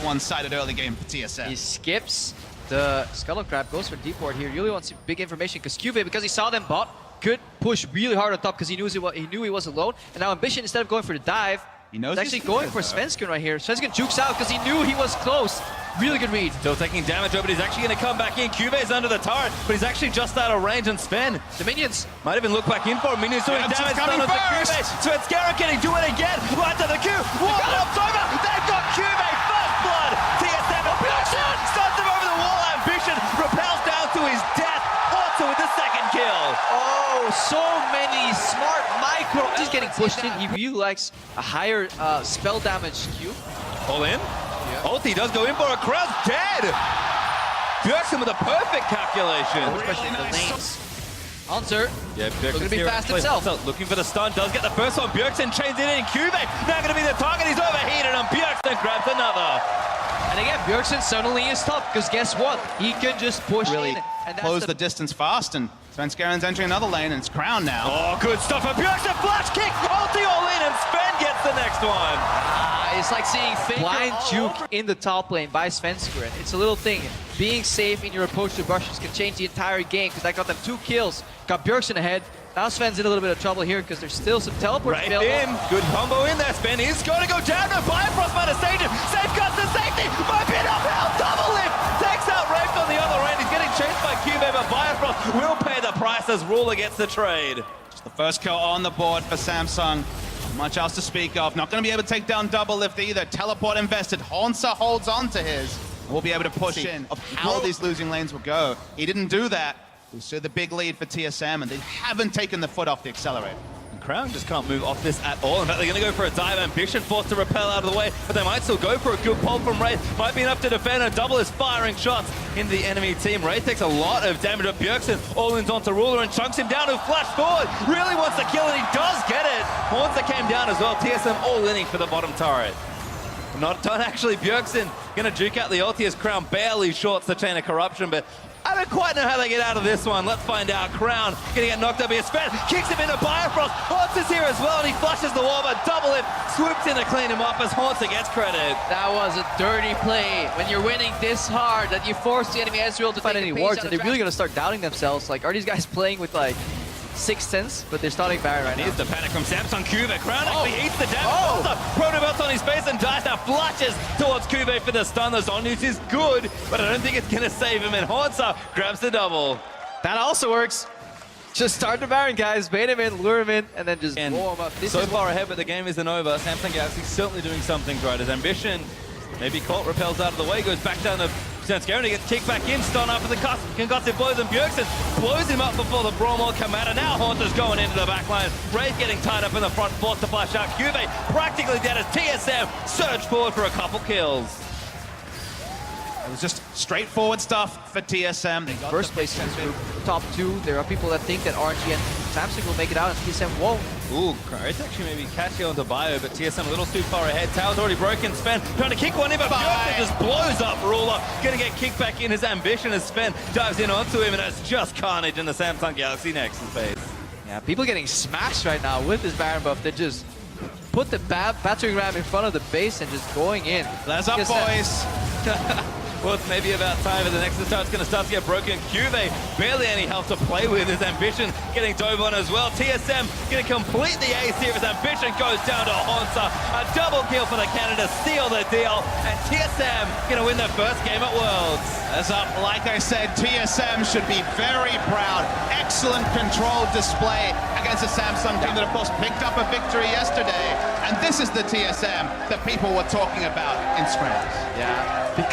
one-sided early game for TSM. He skips the Scuttle Crab, goes for deep ward here. Really wants big information because QV, because he saw them bot, could push really hard on top because he knew he was alone. And now Ambition, instead of going for the dive, He knows he's actually going for Svensson right here. Svensson jukes out because he knew he was close. Really good read. Still taking damage, but he's actually going to come back in. QV's under the turret, but he's actually just out of range, and Sven The minions. might even look back in for him. Minions doing Gabs is damage coming done onto first. QV. Svenskara getting do it again. Right to the Q. One up's over. They've got QV. First blood. TSM starts him over the wall. Ambition repels down to his death. Also with the second kill. Oh, so many smart micro. He's getting pushed in. He really likes a higher spell damage Q. All in. Ulti does go in for a crowd. Dead. Bjergsen with a perfect calculation. Especially in the lanes. Answer. Yeah, Bjergsen's Looking to be here. fast himself. Looking for the stun. Does get the first one. Bjergsen chains it in. QV now going to be the target. He's overheated, and Bjergsen grabs another. And again, Bjergsen suddenly is top because guess what? He can just push Really in. And that's close the distance fast, and Svenskaren's entering another lane, and it's Crown now. Oh, good stuff for Bjergsen. Flash kick. Ulti all in, and Sven gets the next one. It's like seeing blind juke in the top lane by Svenskeren. It's a little thing. Being safe in your approach to brushes can change the entire game because I got them 2 kills. Got Bjergsen ahead. Now Sven's in a little bit of trouble here because there's still some teleports Right available. in. Good combo in there. Sven is going to go down. No Bifrost might have saved him. Safeguards the safety. Might be an uphill double lift. Takes out Rafe on the other end. He's getting chased by QV, but Bifrost will pay the price as Ruler gets the trade. Just the first kill on the board for Samsung. Much else to speak of. Not going to be able to take down Double Lift either. Teleport invested. Honsa holds on to his. We'll be able to push in of how these losing lanes will go. He didn't do that. We saw the big lead for TSM, and they haven't taken the foot off the accelerator. And Crown just can't move off this at all. In fact, they're going to go for a dive. Ambition forced to repel out of the way, but they might still go for a good pull from Wraith. Might be enough to defend, and Double is firing shots in the enemy team. Wraith takes a lot of damage, but Bjergsen all-ins onto Ruler and chunks him down, who flash forward. Really wants to kill, and he does get it. Horns that came down as well. TSM all-inning for the bottom turret. Not done, actually. Bjergsen going to juke out the ulti as Crown barely shorts the Chain of Corruption, but I don't quite know how they get out of this one. Let's find out. Crown going to get knocked up here. Sven kicks him into Bifrost. Haunts is here as well, and he flushes the wall, but Double Lift swoops in to clean him up as Haunter gets credit. That was a dirty play. When you're winning this hard, that you force the enemy Ezreal to find any wards, and they're really going to start doubting themselves. Like, are these guys playing with like 6th sense? But they're starting Baron right now. Here's the panic from Samsung. QV. Crown actually eats the damage. Protobelt's on his face, and Dice now flushes towards QV for the stun. The zone use is good, but I don't think it's going to save him, and Haunter grabs the double. That also works. Just start the Baron, guys. Bait him in, lure him in, and then just blow him up. This So is far ahead, but the game isn't over. Samsung Galaxy certainly doing some things right. His Ambition, maybe Colt repels out of the way, goes back down to Svenskeren, he gets kicked back in, stun up for the concussive blows, and Bjergsen blows him up before the Brawl will come out, and now Haunter's going into the back line. Wraith getting tied up in the front, forced to flash out. QV practically dead as TSM surge forward for a couple kills. It was just straightforward stuff for TSM. They got first place in this group, top 2. There are people that think that RNG and Samsung will make it out, and TSM won't. Ooh, it's actually maybe catching onto Bio, but TSM a little too far ahead. Tower's already broken. Sven trying to kick one in, but Bjergsen just blows up Ruler. Gonna get kicked back in. His Ambition as Sven dives in onto him, and it's just carnage in the Samsung Galaxy Nexus phase. Yeah, people getting smashed right now with this Baron buff. They just put the battering ram in front of the base and just going in. Let's up, boys. Well, it's maybe about time for the Nexus Tower's going to start to get broken. QV, barely any health to play with. His Ambition getting dove on as well. TSM going to complete the ace here. His Ambition goes down to Haunter. A double kill for the Canada, seal the deal. And TSM going to win their first game at Worlds. As up, like I said, TSM should be very proud. Excellent controlled display against a Samsung team that, of course, picked up a victory yesterday. And this is the TSM that people were talking about in scrims. Yeah, because